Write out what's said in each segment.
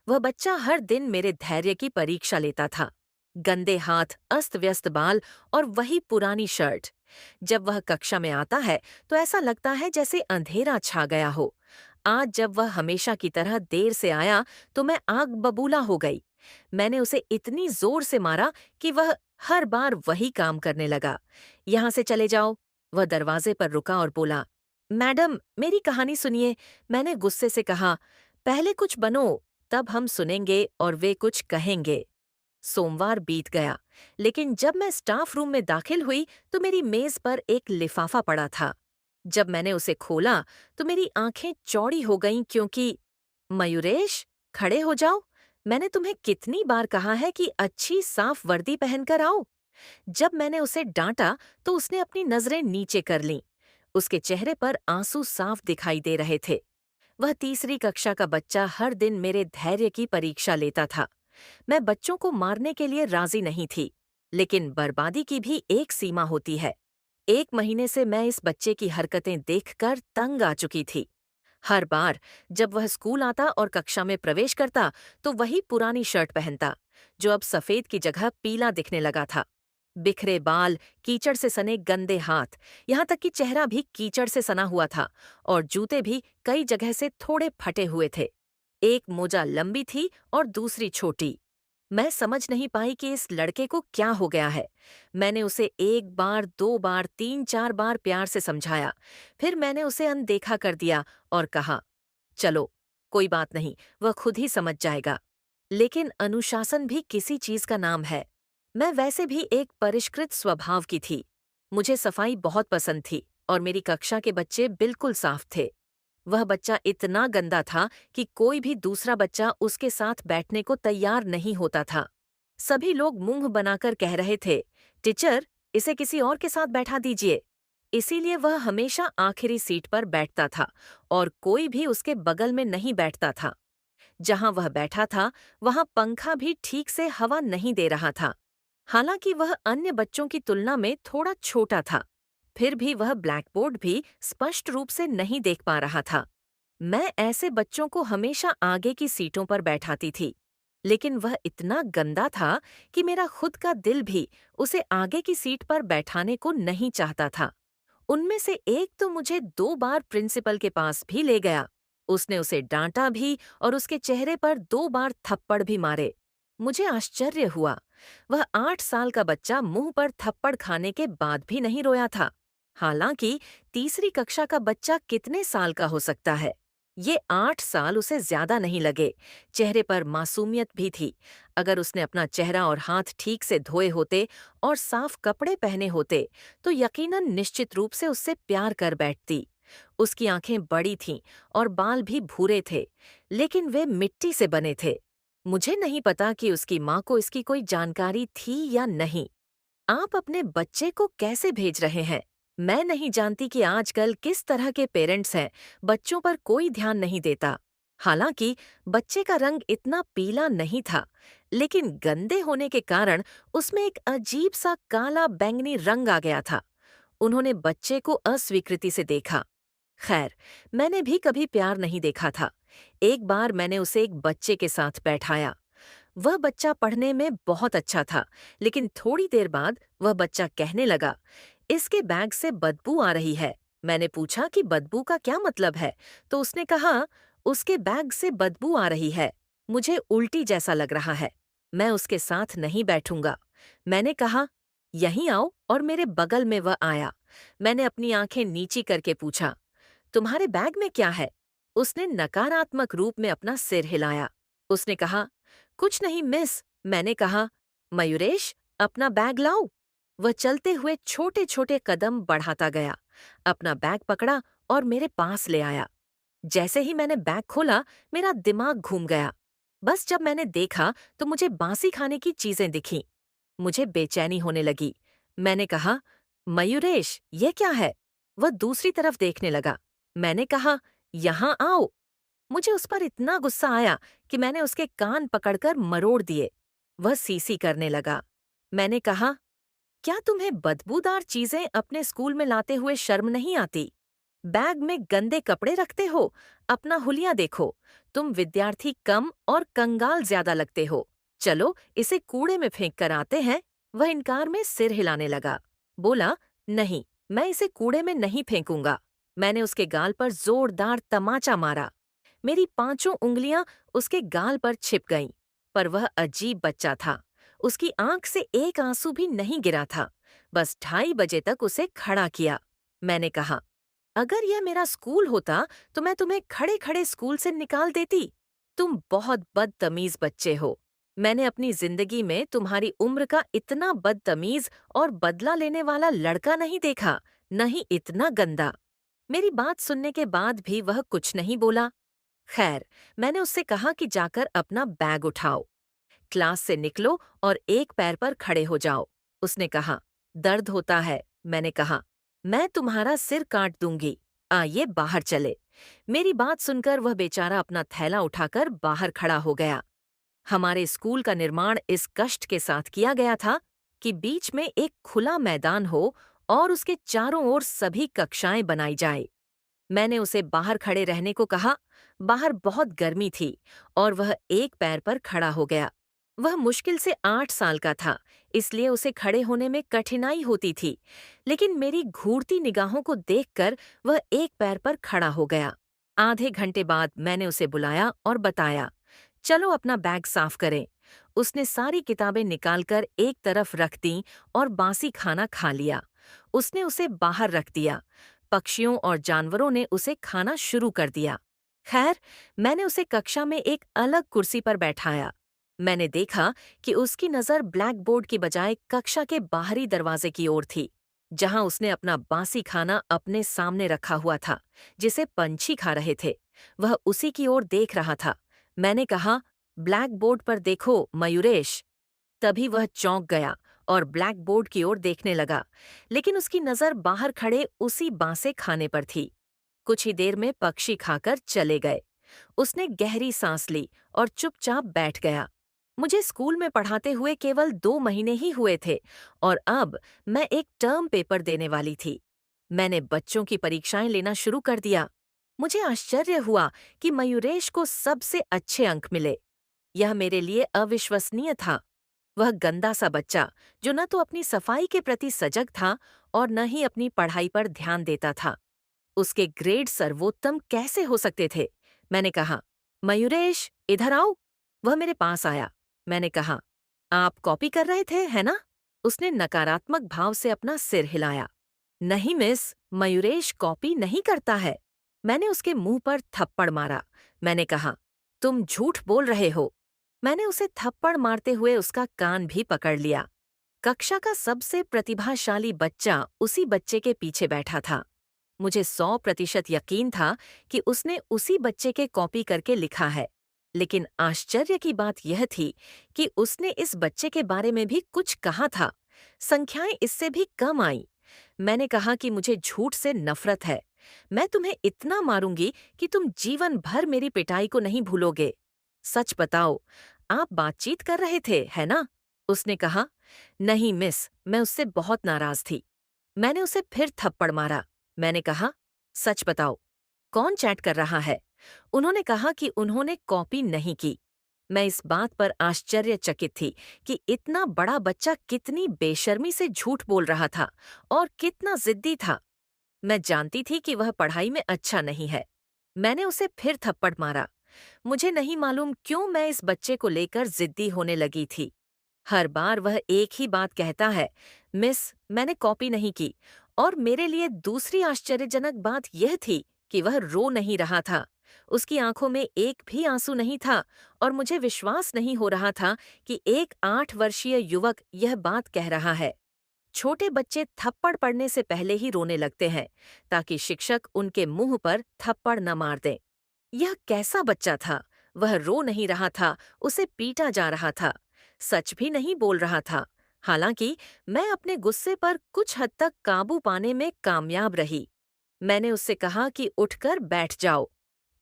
वह बच्चा हर दिन मेरे धैर्य की परीक्षा लेता था। गंदे हाथ, अस्त व्यस्त बाल और वही पुरानी शर्ट। जब वह कक्षा में आता है तो ऐसा लगता है जैसे अंधेरा छा गया हो। आज जब वह हमेशा की तरह देर से आया तो मैं आग बबूला हो गई। मैंने उसे इतनी जोर से मारा कि वह हर बार वही काम करने लगा। यहाँ से चले जाओ। वह दरवाजे पर रुका और बोला, मैडम मेरी कहानी सुनिए। मैंने गुस्से से कहा, पहले कुछ बनो, तब हम सुनेंगे और वे कुछ कहेंगे। सोमवार बीत गया, लेकिन जब मैं स्टाफ रूम में दाखिल हुई तो मेरी मेज पर एक लिफाफा पड़ा था। जब मैंने उसे खोला तो मेरी आंखें चौड़ी हो गईं क्योंकि मयूरेश, खड़े हो जाओ। मैंने तुम्हें कितनी बार कहा है कि अच्छी साफ वर्दी पहनकर आओ। जब मैंने उसे डांटा तो उसने अपनी नजरें नीचे कर लीं। उसके चेहरे पर आंसू साफ दिखाई दे रहे थे। वह तीसरी कक्षा का बच्चा हर दिन मेरे धैर्य की परीक्षा लेता था। मैं बच्चों को मारने के लिए राजी नहीं थी, लेकिन बर्बादी की भी एक सीमा होती है। 1 महीने से मैं इस बच्चे की हरकतें देखकर तंग आ चुकी थी। हर बार जब वह स्कूल आता और कक्षा में प्रवेश करता तो वही पुरानी शर्ट पहनता, जो अब सफेद की जगह पीला दिखने लगा था। बिखरे बाल, कीचड़ से सने गंदे हाथ, यहाँ तक कि चेहरा भी कीचड़ से सना हुआ था और जूते भी कई जगह से थोड़े फटे हुए थे। एक मोजा लंबी थी और दूसरी छोटी। मैं समझ नहीं पाई कि इस लड़के को क्या हो गया है। मैंने उसे 1 बार, 2 बार, 3-4 बार प्यार से समझाया। फिर मैंने उसे अनदेखा कर दिया और कहा, चलो, कोई बात नहीं, वह खुद ही समझ जाएगा। लेकिन अनुशासन भी किसी चीज का नाम है। मैं वैसे भी एक परिष्कृत स्वभाव की थी। मुझे सफाई बहुत पसंद थी और मेरी कक्षा के बच्चे बिल्कुल साफ थे। वह बच्चा इतना गंदा था कि कोई भी दूसरा बच्चा उसके साथ बैठने को तैयार नहीं होता था। सभी लोग मुंह बनाकर कह रहे थे, टीचर, इसे किसी और के साथ बैठा दीजिए। इसीलिए वह हमेशा आखिरी सीट पर बैठता था और कोई भी उसके बगल में नहीं बैठता था। जहां वह बैठा था वहां पंखा भी ठीक से हवा नहीं दे रहा था। हालांकि वह अन्य बच्चों की तुलना में थोड़ा छोटा था, फिर भी वह ब्लैकबोर्ड भी स्पष्ट रूप से नहीं देख पा रहा था। मैं ऐसे बच्चों को हमेशा आगे की सीटों पर बैठाती थी, लेकिन वह इतना गंदा था कि मेरा खुद का दिल भी उसे आगे की सीट पर बैठाने को नहीं चाहता था। उनमें से एक तो मुझे 2 बार प्रिंसिपल के पास भी ले गया। उसने उसे डांटा भी और उसके चेहरे पर 2 बार थप्पड़ भी मारे। मुझे आश्चर्य हुआ। वह 8 साल का बच्चा मुंह पर थप्पड़ खाने के बाद भी नहीं रोया था। हालांकि तीसरी कक्षा का बच्चा कितने साल का हो सकता है? ये 8 साल उसे ज्यादा नहीं लगे। चेहरे पर मासूमियत भी थी। अगर उसने अपना चेहरा और हाथ ठीक से धोए होते और साफ कपड़े पहने होते तो यकीनन निश्चित रूप से उससे प्यार कर बैठती। उसकी आंखें बड़ी थीं और बाल भी भूरे थे, लेकिन वे मिट्टी से बने थे। मुझे नहीं पता कि उसकी माँ को इसकी कोई जानकारी थी या नहीं। आप अपने बच्चे को कैसे भेज रहे हैं? मैं नहीं जानती कि आजकल किस तरह के पेरेंट्स हैं, बच्चों पर कोई ध्यान नहीं देता। हालांकि बच्चे का रंग इतना पीला नहीं था, लेकिन गंदे होने के कारण उसमें एक अजीब सा काला बैंगनी रंग आ गया था। उन्होंने बच्चे को अस्वीकृति से देखा। खैर, मैंने भी कभी प्यार नहीं देखा था। एक बार मैंने उसे एक बच्चे के साथ बैठाया। वह बच्चा पढ़ने में बहुत अच्छा था, लेकिन थोड़ी देर बाद वह बच्चा कहने लगा, इसके बैग से बदबू आ रही है। मैंने पूछा कि बदबू का क्या मतलब है, तो उसने कहा, उसके बैग से बदबू आ रही है। मुझे उल्टी जैसा लग रहा है। मैं उसके साथ नहीं बैठूंगा। मैंने कहा, यहीं आओ, और मेरे बगल में वह आया। मैंने अपनी आंखें नीची करके पूछा, तुम्हारे बैग में क्या है? उसने नकारात्मक रूप में अपना सिर हिलाया। उसने कहा, कुछ नहीं मिस। मैंने कहा, मयूरेश, अपना बैग लाओ। वह चलते हुए छोटे छोटे कदम बढ़ाता गया, अपना बैग पकड़ा और मेरे पास ले आया। जैसे ही मैंने बैग खोला, मेरा दिमाग घूम गया। बस जब मैंने देखा तो मुझे बासी खाने की चीजें दिखीं। मुझे बेचैनी होने लगी। मैंने कहा, मयूरेश, ये क्या है? वह दूसरी तरफ देखने लगा। मैंने कहा, यहाँ आओ। मुझे उस पर इतना गुस्सा आया कि मैंने उसके कान पकड़कर मरोड़ दिए। वह सीसी करने लगा। मैंने कहा, क्या तुम्हें बदबूदार चीजें अपने स्कूल में लाते हुए शर्म नहीं आती? बैग में गंदे कपड़े रखते हो? अपना हुलिया देखो। तुम विद्यार्थी कम और कंगाल ज्यादा लगते हो। चलो इसे कूड़े में फेंक कर आते हैं। वह इनकार में सिर हिलाने लगा। बोला, नहीं, मैं इसे कूड़े में नहीं फेंकूंगा। मैंने उसके गाल पर जोरदार तमाचा मारा। मेरी 5 उंगलियां उसके गाल पर छिप गईं। पर वह अजीब बच्चा था। उसकी आंख से एक आंसू भी नहीं गिरा था। बस 2:30 बजे तक उसे खड़ा किया। मैंने कहा, अगर यह मेरा स्कूल होता तो मैं तुम्हें खड़े खड़े स्कूल से निकाल देती। तुम बहुत बदतमीज बच्चे हो। मैंने अपनी जिंदगी में तुम्हारी उम्र का इतना बदतमीज और बदला लेने वाला लड़का नहीं देखा, न ही इतना गंदा। मेरी बात सुनने के बाद भी वह कुछ नहीं बोला। खैर, मैंने उससे कहा कि जाकर अपना बैग उठाओ, क्लास से निकलो और एक पैर पर खड़े हो जाओ। उसने कहा, दर्द होता है। मैंने कहा, मैं तुम्हारा सिर काट दूंगी। आइए बाहर चले। मेरी बात सुनकर वह बेचारा अपना थैला उठाकर बाहर खड़ा हो गया। हमारे स्कूल का निर्माण इस कष्ट के साथ किया गया था कि बीच में एक खुला मैदान हो और उसके चारों ओर सभी कक्षाएं बनाई जाए। मैंने उसे बाहर खड़े रहने को कहा। बाहर बहुत गर्मी थी और वह एक पैर पर खड़ा हो गया। वह मुश्किल से 8 साल का था, इसलिए उसे खड़े होने में कठिनाई होती थी, लेकिन मेरी घूरती निगाहों को देखकर वह एक पैर पर खड़ा हो गया। आधे घंटे बाद मैंने उसे बुलाया और बताया, चलो अपना बैग साफ करें। उसने सारी किताबें निकालकर एक तरफ रख दी और बासी खाना खा लिया। उसने उसे बाहर रख दिया। पक्षियों और जानवरों ने उसे खाना शुरू कर दिया। खैर, मैंने उसे कक्षा में एक अलग कुर्सी पर बैठाया। मैंने देखा कि उसकी नज़र ब्लैक बोर्ड की बजाय कक्षा के बाहरी दरवाजे की ओर थी, जहां उसने अपना बासी खाना अपने सामने रखा हुआ था, जिसे पंछी खा रहे थे। वह उसी की ओर देख रहा था। मैंने कहा, ब्लैक बोर्ड पर देखो मयूरेश। तभी वह चौंक गया और ब्लैक बोर्ड की ओर देखने लगा, लेकिन उसकी नज़र बाहर खड़े उसी बासे खाने पर थी। कुछ ही देर में पक्षी खाकर चले गए। उसने गहरी सांस ली और चुपचाप बैठ गया। मुझे स्कूल में पढ़ाते हुए केवल 2 महीने ही हुए थे और अब मैं एक टर्म पेपर देने वाली थी। मैंने बच्चों की परीक्षाएं लेना शुरू कर दिया। मुझे आश्चर्य हुआ कि मयूरेश को सबसे अच्छे अंक मिले। यह मेरे लिए अविश्वसनीय था। वह गंदा सा बच्चा, जो न तो अपनी सफाई के प्रति सजग था और न ही अपनी पढ़ाई पर ध्यान देता था। उसके ग्रेड सर्वोत्तम कैसे हो सकते थे? मैंने कहा, मयूरेश, इधर आओ। वह मेरे पास आया। मैंने कहा, आप कॉपी कर रहे थे, है ना? उसने नकारात्मक भाव से अपना सिर हिलाया। नहीं मिस, मयूरेश कॉपी नहीं करता है। मैंने उसके मुंह पर थप्पड़ मारा। मैंने कहा, तुम झूठ बोल रहे हो। मैंने उसे थप्पड़ मारते हुए उसका कान भी पकड़ लिया। कक्षा का सबसे प्रतिभाशाली बच्चा उसी बच्चे के पीछे बैठा था। मुझे 100% यकीन था कि उसने उसी बच्चे के कॉपी करके लिखा है। लेकिन आश्चर्य की बात यह थी कि उसने इस बच्चे के बारे में भी कुछ कहा था। संख्याएं इससे भी कम आईं। मैंने कहा कि मुझे झूठ से नफरत है। मैं तुम्हें इतना मारूंगी कि तुम जीवन भर मेरी पिटाई को नहीं भूलोगे। सच बताओ, आप बातचीत कर रहे थे, है ना? उसने कहा। नहीं मिस, मैं उससे बहुत नाराज थी। मैंने उसे फिर थप्पड़ मारा। मैंने कहा, सच बताओ, कौन चैट कर रहा है? उन्होंने कहा कि उन्होंने कॉपी नहीं की। मैं इस बात पर आश्चर्यचकित थी कि इतना बड़ा बच्चा कितनी बेशर्मी से झूठ बोल रहा था और कितना जिद्दी था। मैं जानती थी कि वह पढ़ाई में अच्छा नहीं है। मैंने उसे फिर थप्पड़ मारा। मुझे नहीं मालूम क्यों मैं इस बच्चे को लेकर जिद्दी होने लगी थी। हर बार वह एक ही बात कहता है, मिस, मैंने कॉपी नहीं की। और मेरे लिए दूसरी आश्चर्यजनक बात यह थी कि वह रो नहीं रहा था। उसकी आंखों में एक भी आंसू नहीं था और मुझे विश्वास नहीं हो रहा था कि एक 8 वर्षीय युवक यह बात कह रहा है। छोटे बच्चे थप्पड़ पड़ने से पहले ही रोने लगते हैं ताकि शिक्षक उनके मुंह पर थप्पड़ न मार दे। यह कैसा बच्चा था? वह रो नहीं रहा था, उसे पीटा जा रहा था। सच भी नहीं बोल रहा था। हालांकि मैं अपने गुस्से पर कुछ हद तक काबू पाने में कामयाब रही। मैंने उससे कहा कि उठकर बैठ जाओ।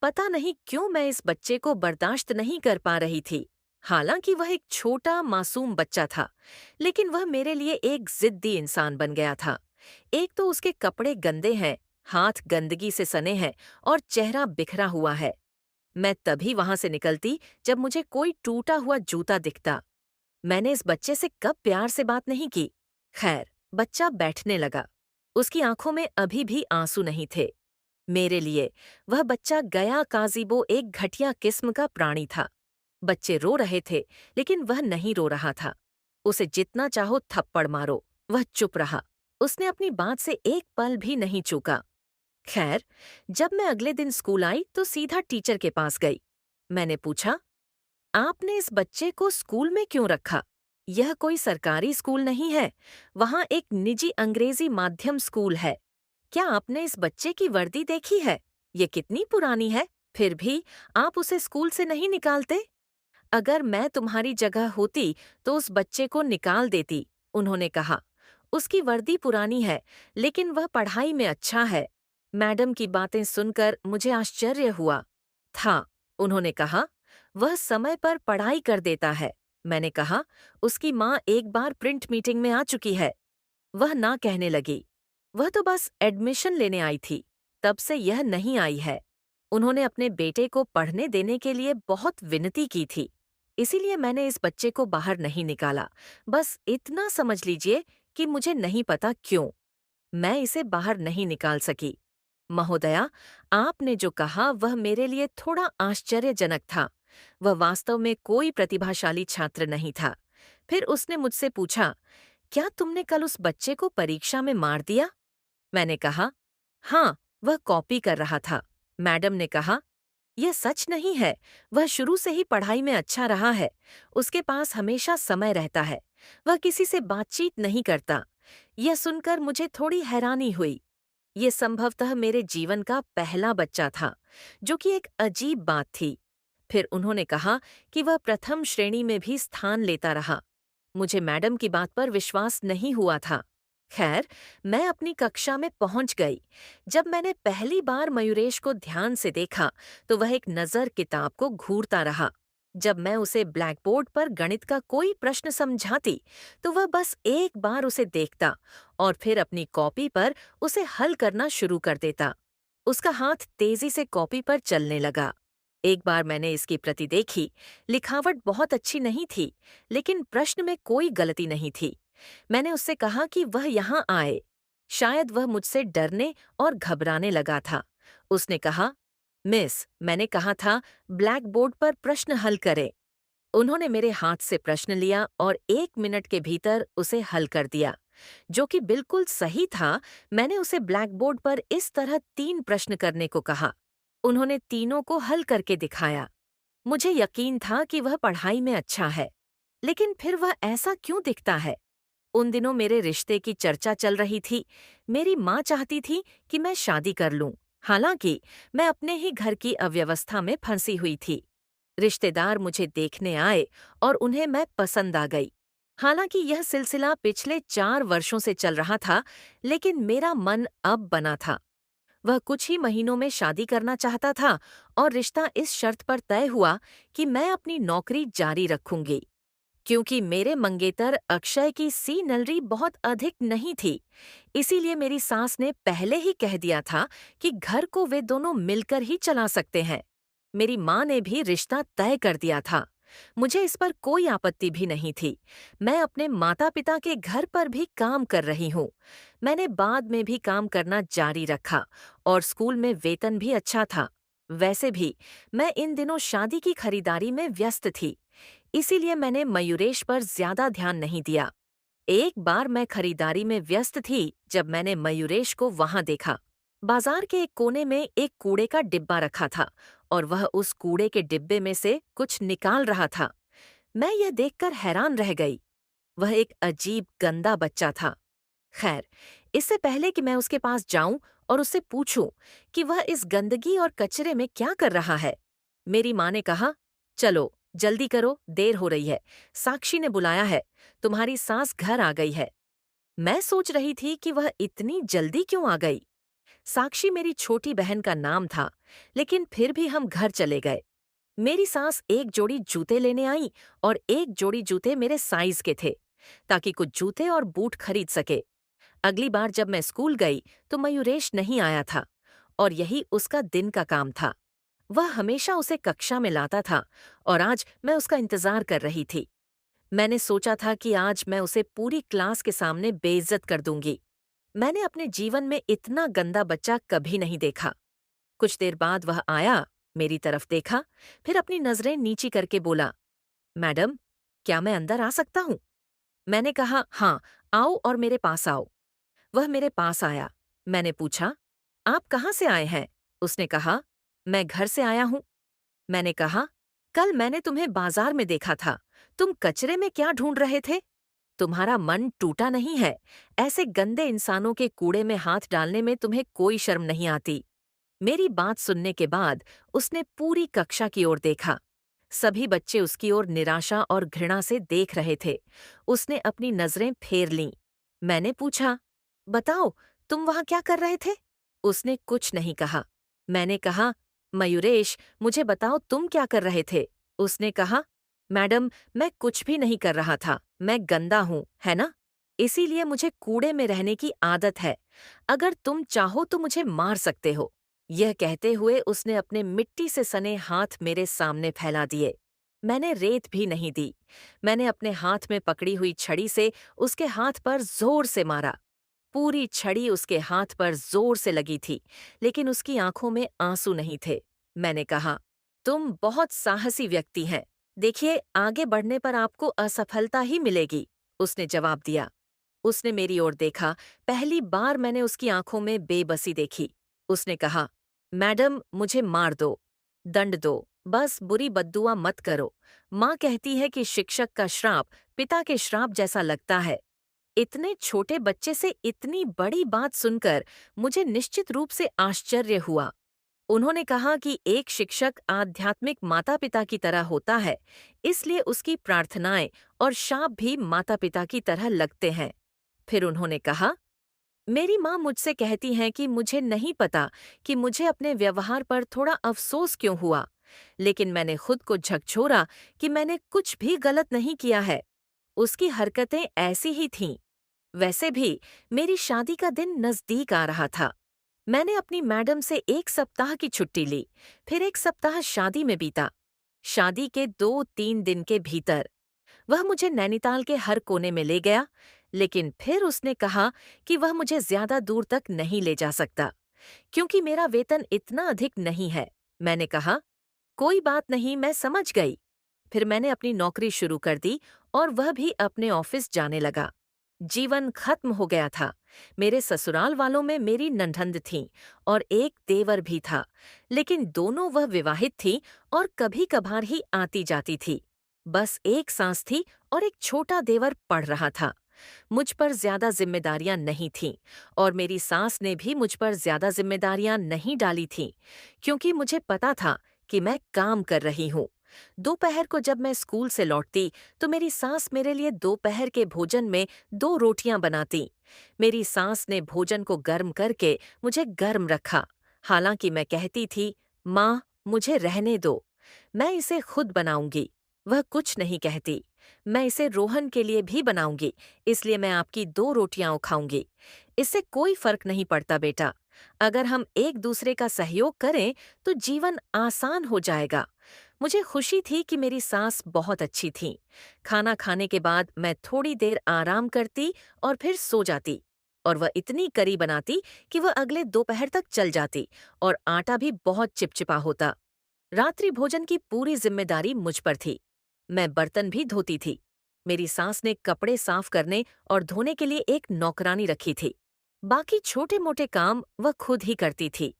पता नहीं क्यों मैं इस बच्चे को बर्दाश्त नहीं कर पा रही थी। हालांकि वह एक छोटा मासूम बच्चा था, लेकिन वह मेरे लिए एक जिद्दी इंसान बन गया था। एक तो उसके कपड़े गंदे हैं, हाथ गंदगी से सने हैं और चेहरा बिखरा हुआ है। मैं तभी वहां से निकलती जब मुझे कोई टूटा हुआ जूता दिखता। मैंने इस बच्चे से कब प्यार से बात नहीं की। खैर, बच्चा बैठने लगा। उसकी आंखों में अभी भी आंसू नहीं थे। मेरे लिए वह बच्चा गया काज़ीबो एक घटिया किस्म का प्राणी था। बच्चे रो रहे थे, लेकिन वह नहीं रो रहा था। उसे जितना चाहो थप्पड़ मारो, वह चुप रहा। उसने अपनी बात से एक पल भी नहीं चूका। खैर, जब मैं अगले दिन स्कूल आई तो सीधा टीचर के पास गई। मैंने पूछा, आपने इस बच्चे को स्कूल में क्यों रखा? यह कोई सरकारी स्कूल नहीं है, वहाँ एक निजी अंग्रेजी माध्यम स्कूल है। क्या आपने इस बच्चे की वर्दी देखी है? ये कितनी पुरानी है, फिर भी आप उसे स्कूल से नहीं निकालते? अगर मैं तुम्हारी जगह होती तो उस बच्चे को निकाल देती, उन्होंने कहा। उसकी वर्दी पुरानी है, लेकिन वह पढ़ाई में अच्छा है। मैडम की बातें सुनकर मुझे आश्चर्य हुआ था। उन्होंने कहा, वह समय पर पढ़ाई कर देता है। मैंने कहा, उसकी माँ एक बार प्रिंट मीटिंग में आ चुकी है। वह ना कहने लगी। वह तो बस एडमिशन लेने आई थी, तब से यह नहीं आई है। उन्होंने अपने बेटे को पढ़ने देने के लिए बहुत विनती की थी, इसीलिए मैंने इस बच्चे को बाहर नहीं निकाला। बस इतना समझ लीजिए कि मुझे नहीं पता क्यों मैं इसे बाहर नहीं निकाल सकी। महोदया, आपने जो कहा वह मेरे लिए थोड़ा आश्चर्यजनक था। वह वास्तव में कोई प्रतिभाशाली छात्र नहीं था। फिर उसने मुझसे पूछा, क्या तुमने कल उस बच्चे को परीक्षा में मार दिया? मैंने कहा, हाँ, वह कॉपी कर रहा था। मैडम ने कहा, यह सच नहीं है। वह शुरू से ही पढ़ाई में अच्छा रहा है। उसके पास हमेशा समय रहता है। वह किसी से बातचीत नहीं करता। यह सुनकर मुझे थोड़ी हैरानी हुई। ये संभवतः मेरे जीवन का पहला बच्चा था, जो कि एक अजीब बात थी। फिर उन्होंने कहा कि वह प्रथम श्रेणी में भी स्थान लेता रहा। मुझे मैडम की बात पर विश्वास नहीं हुआ था। खैर, मैं अपनी कक्षा में पहुंच गई। जब मैंने पहली बार मयूरेश को ध्यान से देखा, तो वह एक नज़र किताब को घूरता रहा। जब मैं उसे ब्लैकबोर्ड पर गणित का कोई प्रश्न समझाती, तो वह बस एक बार उसे देखता और फिर अपनी कॉपी पर उसे हल करना शुरू कर देता। उसका हाथ तेजी से कॉपी पर चलने लगा। एक बार मैंने इसकी प्रति देखी। लिखावट बहुत अच्छी नहीं थी, लेकिन प्रश्न में कोई गलती नहीं थी। मैंने उससे कहा कि वह यहाँ आए। शायद वह मुझसे डरने और घबराने लगा था। उसने कहा, मिस, मैंने कहा था ब्लैक बोर्ड पर प्रश्न हल करें। उन्होंने मेरे हाथ से प्रश्न लिया और 1 मिनट के भीतर उसे हल कर दिया, जो कि बिल्कुल सही था। मैंने उसे ब्लैक बोर्ड पर इस तरह 3 प्रश्न करने को कहा। उन्होंने तीनों को हल करके दिखाया। मुझे यकीन था कि वह पढ़ाई में अच्छा है, लेकिन फिर वह ऐसा क्यों दिखता है? उन दिनों मेरे रिश्ते की चर्चा चल रही थी। मेरी माँ चाहती थी कि मैं शादी कर लूं, हालांकि मैं अपने ही घर की अव्यवस्था में फंसी हुई थी। रिश्तेदार मुझे देखने आए और उन्हें मैं पसंद आ गई। हालांकि यह सिलसिला पिछले 4 वर्षों से चल रहा था, लेकिन मेरा मन अब बना था। वह कुछ ही महीनों में शादी करना चाहता था और रिश्ता इस शर्त पर तय हुआ कि मैं अपनी नौकरी जारी रखूंगी। क्योंकि मेरे मंगेतर अक्षय की सी नलरी बहुत अधिक नहीं थी, इसीलिए मेरी सास ने पहले ही कह दिया था कि घर को वे दोनों मिलकर ही चला सकते हैं। मेरी माँ ने भी रिश्ता तय कर दिया था। मुझे इस पर कोई आपत्ति भी नहीं थी। मैं अपने माता पिता के घर पर भी काम कर रही हूँ। मैंने बाद में भी काम करना जारी रखा और स्कूल में वेतन भी अच्छा था। वैसे भी मैं इन दिनों शादी की खरीदारी में व्यस्त थी, इसीलिए मैंने मयूरेश पर ज्यादा ध्यान नहीं दिया। एक बार मैं खरीदारी में व्यस्त थी जब मैंने मयूरेश को वहां देखा। बाजार के एक कोने में एक कूड़े का डिब्बा रखा था और वह उस कूड़े के डिब्बे में से कुछ निकाल रहा था। मैं यह देखकर हैरान रह गई। वह एक अजीब गंदा बच्चा था। खैर, इससे पहले कि मैं उसके पास जाऊं और उससे पूछूं कि वह इस गंदगी और कचरे में क्या कर रहा है, मेरी माँ ने कहा, चलो जल्दी करो, देर हो रही है। साक्षी ने बुलाया है, तुम्हारी सास घर आ गई है। मैं सोच रही थी कि वह इतनी जल्दी क्यों आ गई। साक्षी मेरी छोटी बहन का नाम था, लेकिन फिर भी हम घर चले गए। मेरी सास एक जोड़ी जूते लेने आई और एक जोड़ी जूते मेरे साइज के थे, ताकि कुछ जूते और बूट खरीद सके। अगली बार जब मैं स्कूल गई तो मयूरेश नहीं आया था और यही उसका दिन का काम था। वह हमेशा उसे कक्षा में लाता था और आज मैं उसका इंतजार कर रही थी। मैंने सोचा था कि आज मैं उसे पूरी क्लास के सामने बेइज्जत कर दूंगी। मैंने अपने जीवन में इतना गंदा बच्चा कभी नहीं देखा। कुछ देर बाद वह आया, मेरी तरफ देखा, फिर अपनी नजरें नीची करके बोला, मैडम, क्या मैं अंदर आ सकता हूँ? मैंने कहा, हाँ, आओ और मेरे पास आओ। वह मेरे पास आया। मैंने पूछा, आप कहाँ से आए हैं? उसने कहा, मैं घर से आया हूँ। मैंने कहा, कल मैंने तुम्हें बाजार में देखा था। तुम कचरे में क्या ढूंढ रहे थे? तुम्हारा मन टूटा नहीं है? ऐसे गंदे इंसानों के कूड़े में हाथ डालने में तुम्हें कोई शर्म नहीं आती? मेरी बात सुनने के बाद उसने पूरी कक्षा की ओर देखा। सभी बच्चे उसकी ओर निराशा और घृणा से देख रहे थे। उसने अपनी नजरें फेर लीं। मैंने पूछा, बताओ, तुम वहां क्या कर रहे थे? उसने कुछ नहीं कहा। मैंने कहा, मयूरेश, मुझे बताओ तुम क्या कर रहे थे? उसने कहा, मैडम, मैं कुछ भी नहीं कर रहा था। मैं गंदा हूं, है ना? इसीलिए मुझे कूड़े में रहने की आदत है। अगर तुम चाहो तो मुझे मार सकते हो। यह कहते हुए उसने अपने मिट्टी से सने हाथ मेरे सामने फैला दिए। मैंने रेत भी नहीं दी। मैंने अपने हाथ में पकड़ी हुई छड़ी से उसके हाथ पर जोर से मारा। पूरी छड़ी उसके हाथ पर जोर से लगी थी, लेकिन उसकी आंखों में आंसू नहीं थे। मैंने कहा, तुम बहुत साहसी व्यक्ति हैं। देखिए, आगे बढ़ने पर आपको असफलता ही मिलेगी। उसने जवाब दिया। उसने मेरी ओर देखा। पहली बार मैंने उसकी आंखों में बेबसी देखी। उसने कहा, मैडम, मुझे मार दो, दंड दो, बस बुरी बद्दुआ मत करो। माँ कहती है कि शिक्षक का श्राप पिता के श्राप जैसा लगता है। इतने छोटे बच्चे से इतनी बड़ी बात सुनकर मुझे निश्चित रूप से आश्चर्य हुआ। उन्होंने कहा कि एक शिक्षक आध्यात्मिक माता-पिता की तरह होता है, इसलिए उसकी प्रार्थनाएं और शाप भी माता-पिता की तरह लगते हैं। फिर उन्होंने कहा, मेरी माँ मुझसे कहती हैं कि मुझे नहीं पता कि मुझे अपने व्यवहार पर थोड़ा अफसोस क्यों हुआ, लेकिन मैंने खुद को झकझोरा कि मैंने कुछ भी गलत नहीं किया है। उसकी हरकतें ऐसी ही थीं। वैसे भी मेरी शादी का दिन नजदीक आ रहा था। मैंने अपनी मैडम से 1 सप्ताह की छुट्टी ली, फिर 1 सप्ताह शादी में बीता। शादी के 2-3 दिन के भीतर वह मुझे नैनीताल के हर कोने में ले गया, लेकिन फिर उसने कहा कि वह मुझे ज्यादा दूर तक नहीं ले जा सकता, क्योंकि मेरा वेतन इतना अधिक नहीं है। मैंने कहा, कोई बात नहीं, मैं समझ गई। फिर मैंने अपनी नौकरी शुरू कर दी और वह भी अपने ऑफिस जाने लगा। जीवन खत्म हो गया था। मेरे ससुराल वालों में मेरी ननंद थी और एक देवर भी था, लेकिन दोनों वह विवाहित थी और कभी कभार ही आती जाती थी। बस एक सास थी और एक छोटा देवर पढ़ रहा था। मुझ पर ज्यादा जिम्मेदारियां नहीं थीं और मेरी सास ने भी मुझ पर ज्यादा जिम्मेदारियां नहीं डाली थीं, क्योंकि मुझे पता था कि मैं काम कर रही हूँ। दोपहर को जब मैं स्कूल से लौटती तो मेरी सास मेरे लिए दोपहर के भोजन में 2 रोटियां बनाती। मेरी सास ने भोजन को गर्म करके मुझे गर्म रखा, हालांकि मैं कहती थी, माँ, मुझे रहने दो, मैं इसे खुद बनाऊंगी। वह कुछ नहीं कहती। मैं इसे रोहन के लिए भी बनाऊंगी, इसलिए मैं आपकी 2 रोटियां खाऊंगी। इससे कोई फर्क नहीं पड़ता बेटा। अगर हम एक दूसरे का सहयोग करें तो जीवन आसान हो जाएगा। मुझे खुशी थी कि मेरी सास बहुत अच्छी थीं। खाना खाने के बाद मैं थोड़ी देर आराम करती और फिर सो जाती, और वह इतनी करी बनाती कि वह अगले दोपहर तक चल जाती और आटा भी बहुत चिपचिपा होता। रात्रि भोजन की पूरी जिम्मेदारी मुझ पर थी। मैं बर्तन भी धोती थी। मेरी सास ने कपड़े साफ करने और धोने के लिए एक नौकरानी रखी थी। बाकी छोटे मोटे काम वह खुद ही करती थी।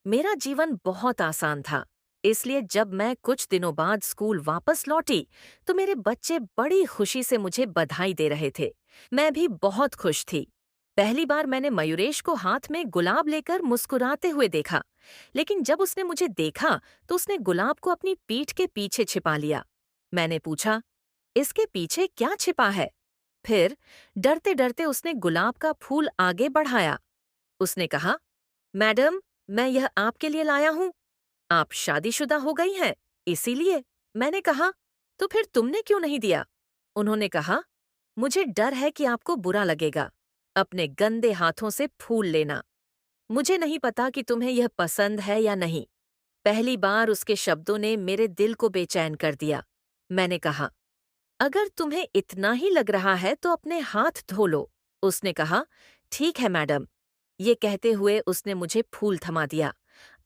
मेरा जीवन बहुत आसान था, इसलिए जब मैं कुछ दिनों बाद स्कूल वापस लौटी तो मेरे बच्चे बड़ी खुशी से मुझे बधाई दे रहे थे। मैं भी बहुत खुश थी। पहली बार मैंने मयूरेश को हाथ में गुलाब लेकर मुस्कुराते हुए देखा, लेकिन जब उसने मुझे देखा तो उसने गुलाब को अपनी पीठ के पीछे छिपा लिया। मैंने पूछा, इसके पीछे क्या छिपा है? फिर डरते डरते उसने गुलाब का फूल आगे बढ़ाया। उसने कहा, मैडम, मैं यह आपके लिए लाया हूँ। आप शादीशुदा हो गई हैं, इसीलिए। मैंने कहा, तो फिर तुमने क्यों नहीं दिया? उन्होंने कहा, मुझे डर है कि आपको बुरा लगेगा। अपने गंदे हाथों से फूल लेना। मुझे नहीं पता कि तुम्हें यह पसंद है या नहीं। पहली बार उसके शब्दों ने मेरे दिल को बेचैन कर दिया। मैंने कहा, अगर तुम्हें इतना ही लग रहा है तो अपने हाथ धो लो। उसने कहा, ठीक है मैडम। ये कहते हुए उसने मुझे फूल थमा दिया।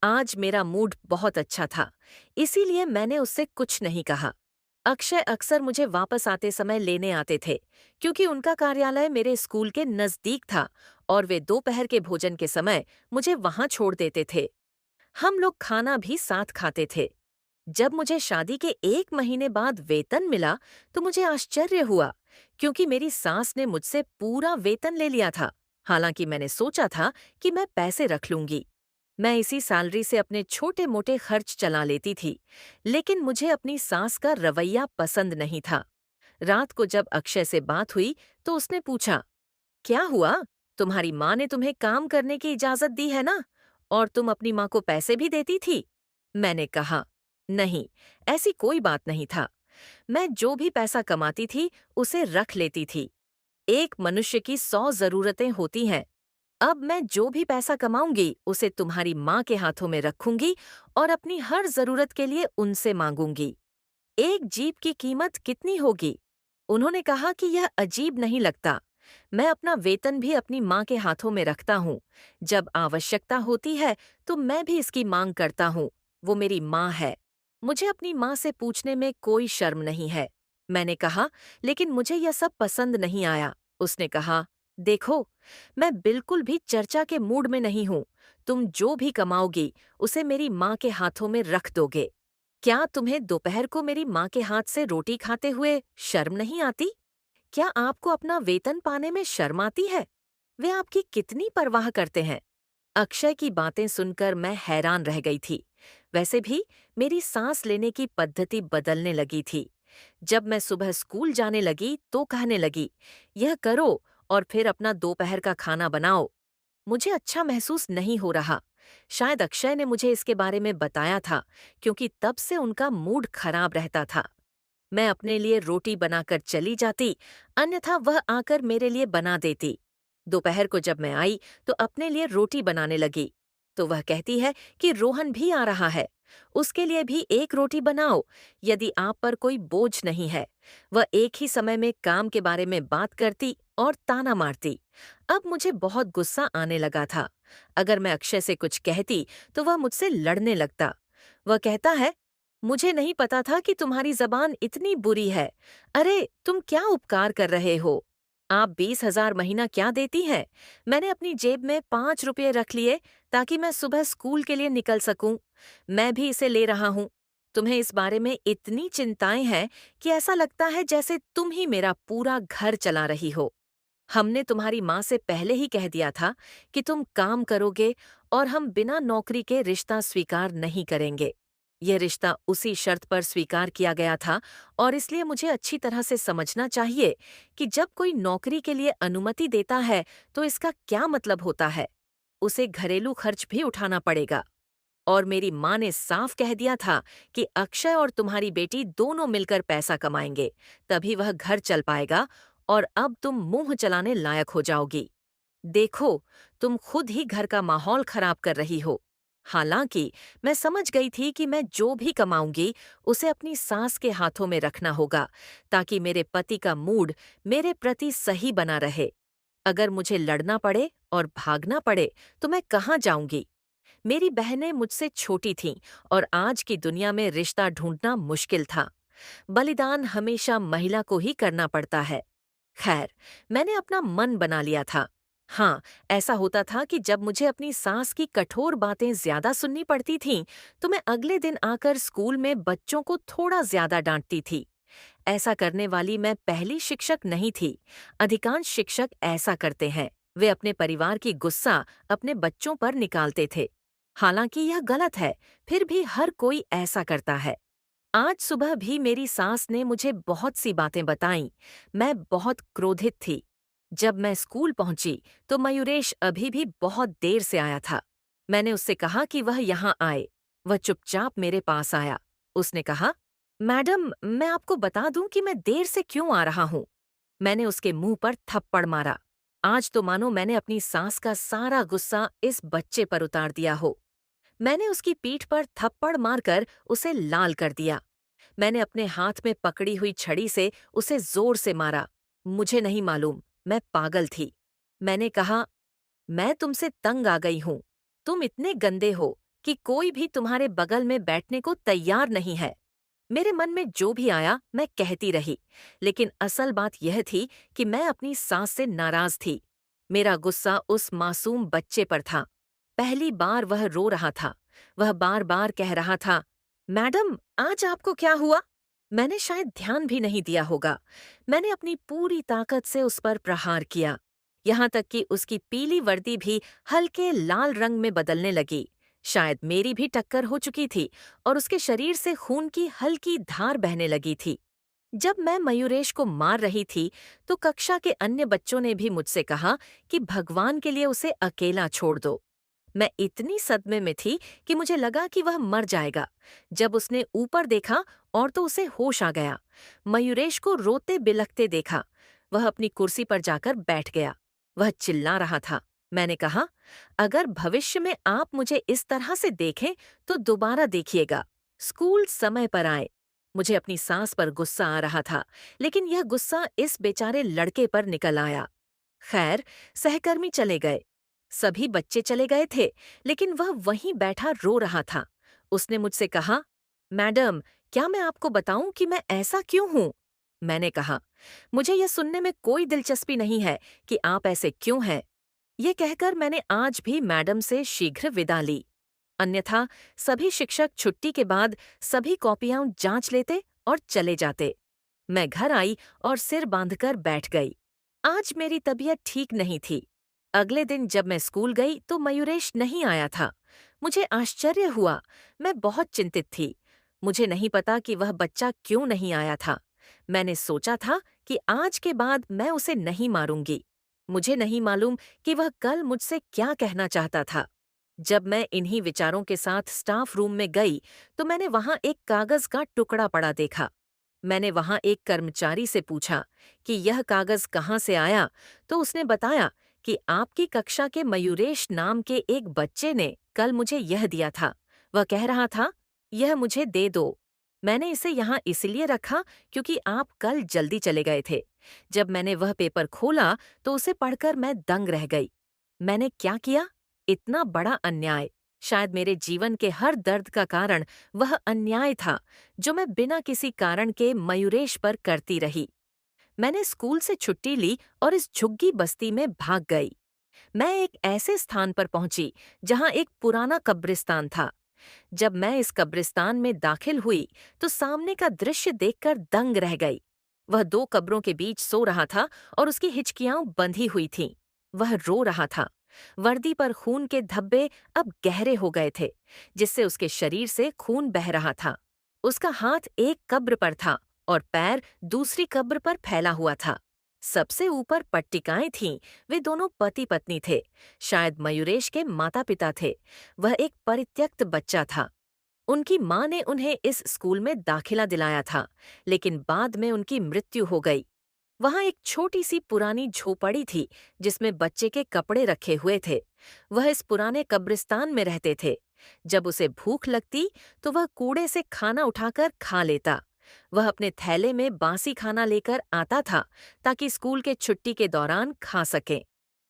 आज मेरा मूड बहुत अच्छा था, इसीलिए मैंने उससे कुछ नहीं कहा। अक्षय अक्सर मुझे वापस आते समय लेने आते थे, क्योंकि उनका कार्यालय मेरे स्कूल के नजदीक था और वे दोपहर के भोजन के समय मुझे वहां छोड़ देते थे। हम लोग खाना भी साथ खाते थे। जब मुझे शादी के 1 महीने बाद वेतन मिला तो मुझे आश्चर्य हुआ, क्योंकि मेरी सास ने मुझसे पूरा वेतन ले लिया था। हालांकि मैंने सोचा था कि मैं पैसे रख लूंगी। मैं इसी सैलरी से अपने छोटे मोटे खर्च चला लेती थी, लेकिन मुझे अपनी सास का रवैया पसंद नहीं था। रात को जब अक्षय से बात हुई तो उसने पूछा, क्या हुआ? तुम्हारी माँ ने तुम्हें काम करने की इजाजत दी है ना? और तुम अपनी माँ को पैसे भी देती थी? मैंने कहा, नहीं, ऐसी कोई बात नहीं था। मैं जो भी पैसा कमाती थी, उसे रख लेती थी। एक मनुष्य की 100 जरूरतें होती हैं। अब मैं जो भी पैसा कमाऊंगी, उसे तुम्हारी माँ के हाथों में रखूंगी और अपनी हर जरूरत के लिए उनसे मांगूंगी। एक जीप की कीमत कितनी होगी? उन्होंने कहा कि यह अजीब नहीं लगता। मैं अपना वेतन भी अपनी माँ के हाथों में रखता हूँ। जब आवश्यकता होती है तो मैं भी इसकी मांग करता हूँ। वो मेरी माँ है। मुझे अपनी माँ से पूछने में कोई शर्म नहीं है। मैंने कहा, लेकिन मुझे यह सब पसंद नहीं आया। उसने कहा, देखो, मैं बिल्कुल भी चर्चा के मूड में नहीं हूँ। तुम जो भी कमाओगी, उसे मेरी माँ के हाथों में रख दोगे। क्या तुम्हें दोपहर को मेरी माँ के हाथ से रोटी खाते हुए शर्म नहीं आती? क्या आपको अपना वेतन पाने में शर्म आती है? वे आपकी कितनी परवाह करते हैं? अक्षय की बातें सुनकर मैं हैरान रह गई थी। वैसे भी मेरी सांस लेने की पद्धति बदलने लगी थी। जब मैं सुबह स्कूल जाने लगी तो कहने लगी, यह करो और फिर अपना दोपहर का खाना बनाओ। मुझे अच्छा महसूस नहीं हो रहा। शायद अक्षय ने मुझे इसके बारे में बताया था, क्योंकि तब से उनका मूड खराब रहता था। मैं अपने लिए रोटी बनाकर चली जाती, अन्यथा वह आकर मेरे लिए बना देती। दोपहर को जब मैं आई तो अपने लिए रोटी बनाने लगी, तो वह कहती है कि रोहन भी आ रहा है, उसके लिए भी एक रोटी बनाओ, यदि आप पर कोई बोझ नहीं है। वह एक ही समय में काम के बारे में बात करती और ताना मारती। अब मुझे बहुत गुस्सा आने लगा था। अगर मैं अक्षय से कुछ कहती तो वह मुझसे लड़ने लगता। वह कहता है, मुझे नहीं पता था कि तुम्हारी जबान इतनी बुरी है। अरे, तुम क्या उपकार कर रहे हो? आप 20,000 महीना क्या देती हैं? मैंने अपनी जेब में 5 रुपये रख लिए ताकि मैं सुबह स्कूल के लिए निकल सकूं। मैं भी इसे ले रहा हूं। तुम्हें इस बारे में इतनी चिंताएं हैं कि ऐसा लगता है जैसे तुम ही मेरा पूरा घर चला रही हो। हमने तुम्हारी माँ से पहले ही कह दिया था कि तुम काम करोगे और हम बिना नौकरी के रिश्ता स्वीकार नहीं करेंगे। यह रिश्ता उसी शर्त पर स्वीकार किया गया था और इसलिए मुझे अच्छी तरह से समझना चाहिए कि जब कोई नौकरी के लिए अनुमति देता है तो इसका क्या मतलब होता है। उसे घरेलू खर्च भी उठाना पड़ेगा। और मेरी माँ ने साफ कह दिया था कि अक्षय और तुम्हारी बेटी दोनों मिलकर पैसा कमाएंगे, तभी वह घर चल पाएगा और अब तुम मुंह चलाने लायक हो जाओगी। देखो, तुम खुद ही घर का माहौल खराब कर रही हो। हालांकि मैं समझ गई थी कि मैं जो भी कमाऊंगी उसे अपनी सास के हाथों में रखना होगा, ताकि मेरे पति का मूड मेरे प्रति सही बना रहे। अगर मुझे लड़ना पड़े और भागना पड़े तो मैं कहाँ जाऊंगी? मेरी बहनें मुझसे छोटी थीं और आज की दुनिया में रिश्ता ढूंढना मुश्किल था। बलिदान हमेशा महिला को ही करना पड़ता है। खैर, मैंने अपना मन बना लिया था। हाँ, ऐसा होता था कि जब मुझे अपनी सास की कठोर बातें ज्यादा सुननी पड़ती थीं, तो मैं अगले दिन आकर स्कूल में बच्चों को थोड़ा ज्यादा डांटती थी। ऐसा करने वाली मैं पहली शिक्षक नहीं थी। अधिकांश शिक्षक ऐसा करते हैं। वे अपने परिवार की गुस्सा अपने बच्चों पर निकालते थे। हालांकि यह गलत है, फिर भी हर कोई ऐसा करता है। आज सुबह भी मेरी सास ने मुझे बहुत सी बातें बताईं। मैं बहुत क्रोधित थी। जब मैं स्कूल पहुंची तो मयूरेश अभी भी बहुत देर से आया था। मैंने उससे कहा कि वह यहाँ आए। वह चुपचाप मेरे पास आया। उसने कहा, मैडम, मैं आपको बता दूं कि मैं देर से क्यों आ रहा हूँ। मैंने उसके मुंह पर थप्पड़ मारा। आज तो मानो मैंने अपनी सास का सारा गुस्सा इस बच्चे पर उतार दिया हो। मैंने उसकी पीठ पर थप्पड़ मारकर उसे लाल कर दिया। मैंने अपने हाथ में पकड़ी हुई छड़ी से उसे जोर से मारा। मुझे नहीं मालूम, मैं पागल थी। मैंने कहा, मैं तुमसे तंग आ गई हूं। तुम इतने गंदे हो कि कोई भी तुम्हारे बगल में बैठने को तैयार नहीं है। मेरे मन में जो भी आया मैं कहती रही, लेकिन असल बात यह थी कि मैं अपनी सास से नाराज थी। मेरा गुस्सा उस मासूम बच्चे पर था। पहली बार वह रो रहा था। वह बार बार कह रहा था, मैडम, आज आपको क्या हुआ? मैंने शायद ध्यान भी नहीं दिया होगा। मैंने अपनी पूरी ताकत से उस पर प्रहार किया, यहाँ तक कि उसकी पीली वर्दी भी हल्के लाल रंग में बदलने लगी। शायद मेरी भी टक्कर हो चुकी थी और उसके शरीर से खून की हल्की धार बहने लगी थी। जब मैं मयूरेश को मार रही थी, तो कक्षा के अन्य बच्चों ने भी मुझसे कहा कि भगवान के लिए उसे अकेला छोड़ दो। मैं इतनी सदमे में थी कि मुझे लगा कि वह मर जाएगा। जब उसने ऊपर देखा और तो उसे होश आ गया। मयूरेश को रोते बिलखते देखा। वह अपनी कुर्सी पर जाकर बैठ गया। वह चिल्ला रहा था। मैंने कहा, अगर भविष्य में आप मुझे इस तरह से देखें तो दोबारा देखिएगा। स्कूल समय पर आए। मुझे अपनी सास पर गुस्सा आ रहा था, लेकिन यह गुस्सा इस बेचारे लड़के पर निकल आया। खैर, सहकर्मी चले गए। सभी बच्चे चले गए थे, लेकिन वह वहीं बैठा रो रहा था। उसने मुझसे कहा, मैडम, क्या मैं आपको बताऊं कि मैं ऐसा क्यों हूं? मैंने कहा, मुझे यह सुनने में कोई दिलचस्पी नहीं है कि आप ऐसे क्यों हैं। ये कहकर मैंने आज भी मैडम से शीघ्र विदा ली। अन्यथा सभी शिक्षक छुट्टी के बाद सभी कॉपियां जांच लेते और चले जाते। मैं घर आई और सिर बांधकर बैठ गई। आज मेरी तबीयत ठीक नहीं थी। अगले दिन जब मैं स्कूल गई तो मयूरेश नहीं आया था। मुझे आश्चर्य हुआ। मैं बहुत चिंतित थी। मुझे नहीं पता कि वह बच्चा क्यों नहीं आया था। मैंने सोचा था कि आज के बाद मैं उसे नहीं मारूंगी। मुझे नहीं मालूम कि वह कल मुझसे क्या कहना चाहता था। जब मैं इन्हीं विचारों के साथ स्टाफ रूम में गई तो मैंने वहां एक कागज का टुकड़ा पड़ा देखा। मैंने वहां एक कर्मचारी से पूछा कि यह कागज कहाँ से आया, तो उसने बताया कि आपकी कक्षा के मयूरेश नाम के एक बच्चे ने कल मुझे यह दिया था। वह कह रहा था, यह मुझे दे दो। मैंने इसे यहाँ इसलिए रखा क्योंकि आप कल जल्दी चले गए थे। जब मैंने वह पेपर खोला तो उसे पढ़कर मैं दंग रह गई। मैंने क्या किया? इतना बड़ा अन्याय! शायद मेरे जीवन के हर दर्द का कारण वह अन्याय था जो मैं बिना किसी कारण के मयूरेश पर करती रही। मैंने स्कूल से छुट्टी ली और इस झुग्गी बस्ती में भाग गई। मैं एक ऐसे स्थान पर पहुंची जहां एक पुराना कब्रिस्तान था। जब मैं इस कब्रिस्तान में दाखिल हुई तो सामने का दृश्य देखकर दंग रह गई। वह दो कब्रों के बीच सो रहा था और उसकी हिचकियां बंधी हुई थीं। वह रो रहा था। वर्दी पर खून के धब्बे अब गहरे हो गए थे, जिससे उसके शरीर से खून बह रहा था। उसका हाथ एक कब्र पर था और पैर दूसरी कब्र पर फैला हुआ था। सबसे ऊपर पट्टिकाएं थीं। वे दोनों पति पत्नी थे। शायद मयूरेश के माता पिता थे। वह एक परित्यक्त बच्चा था। उनकी माँ ने उन्हें इस स्कूल में दाखिला दिलाया था, लेकिन बाद में उनकी मृत्यु हो गई। वहाँ एक छोटी सी पुरानी झोपड़ी थी जिसमें बच्चे के कपड़े रखे हुए थे। वह इस पुराने कब्रिस्तान में रहते थे। जब उसे भूख लगती तो वह कूड़े से खाना उठाकर खा लेता। वह अपने थैले में बासी खाना लेकर आता था ताकि स्कूल के छुट्टी के दौरान खा सके।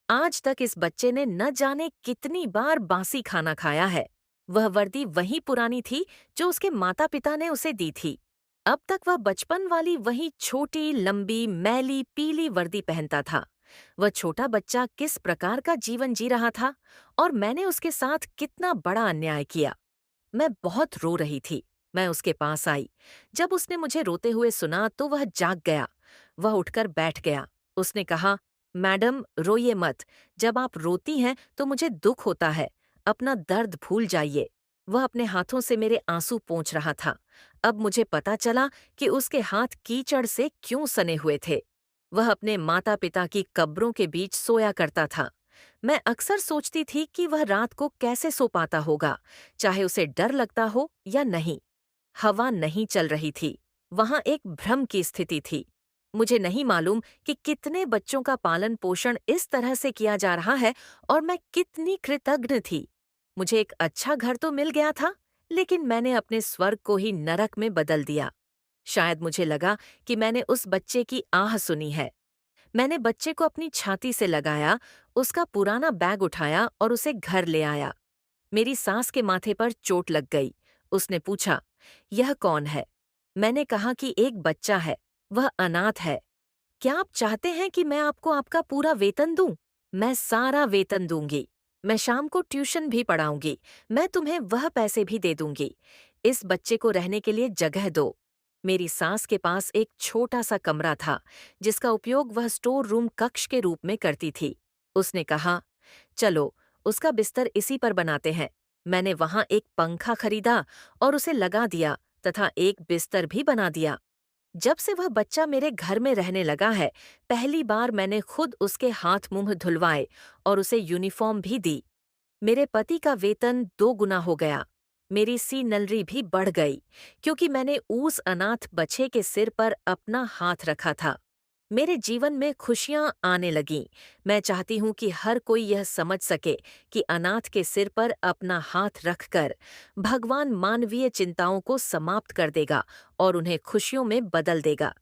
आज तक इस बच्चे ने न जाने कितनी बार बासी खाना खाया है। वह वर्दी वही पुरानी थी जो उसके माता पिता ने उसे दी थी। अब तक वह बचपन वाली वही छोटी लंबी मैली पीली वर्दी पहनता था। वह छोटा बच्चा किस प्रकार का जीवन जी रहा था और मैंने उसके साथ कितना बड़ा अन्याय किया। मैं बहुत रो रही थी। मैं उसके पास आई। जब उसने मुझे रोते हुए सुना तो वह जाग गया। वह उठकर बैठ गया। उसने कहा, मैडम, रोइए मत। जब आप रोती हैं तो मुझे दुख होता है। अपना दर्द भूल जाइए। वह अपने हाथों से मेरे आंसू पोंछ रहा था। अब मुझे पता चला कि उसके हाथ कीचड़ से क्यों सने हुए थे। वह अपने माता पिता की कब्रों के बीच सोया करता था। मैं अक्सर सोचती थी कि वह रात को कैसे सो पाता होगा, चाहे उसे डर लगता हो या नहीं। हवा नहीं चल रही थी। वहां एक भ्रम की स्थिति थी। मुझे नहीं मालूम कि कितने बच्चों का पालन पोषण इस तरह से किया जा रहा है और मैं कितनी कृतज्ञ थी। मुझे एक अच्छा घर तो मिल गया था, लेकिन मैंने अपने स्वर्ग को ही नरक में बदल दिया। शायद मुझे लगा कि मैंने उस बच्चे की आह सुनी है। मैंने बच्चे को अपनी छाती से लगाया, उसका पुराना बैग उठाया और उसे घर ले आया। मेरी सास के माथे पर चोट लग गई। उसने पूछा, "यह कौन है?" मैंने कहा कि एक बच्चा है, वह अनाथ है। "क्या आप चाहते हैं कि मैं आपको आपका पूरा वेतन दूं?" "मैं सारा वेतन दूंगी। मैं शाम को ट्यूशन भी पढ़ाऊंगी। मैं तुम्हें वह पैसे भी दे दूंगी। इस बच्चे को रहने के लिए जगह दो।" मेरी सास के पास एक छोटा सा कमरा था, जिसका उपयोग वह स्टोर रूम कक्ष के रूप में करती थी। उसने कहा, "चलो, उसका बिस्तर इसी पर बनाते हैं।" मैंने वहां एक पंखा खरीदा और उसे लगा दिया तथा एक बिस्तर भी बना दिया। जब से वह बच्चा मेरे घर में रहने लगा है, पहली बार मैंने खुद उसके हाथ मुंह धुलवाए और उसे यूनिफॉर्म भी दी। मेरे पति का वेतन 2 गुना हो गया। मेरी सी नलरी भी बढ़ गई, क्योंकि मैंने उस अनाथ बच्चे के सिर पर अपना हाथ रखा था। मेरे जीवन में खुशियां आने लगीं। मैं चाहती हूँ कि हर कोई यह समझ सके कि अनाथ के सिर पर अपना हाथ रखकर भगवान मानवीय चिंताओं को समाप्त कर देगा और उन्हें खुशियों में बदल देगा।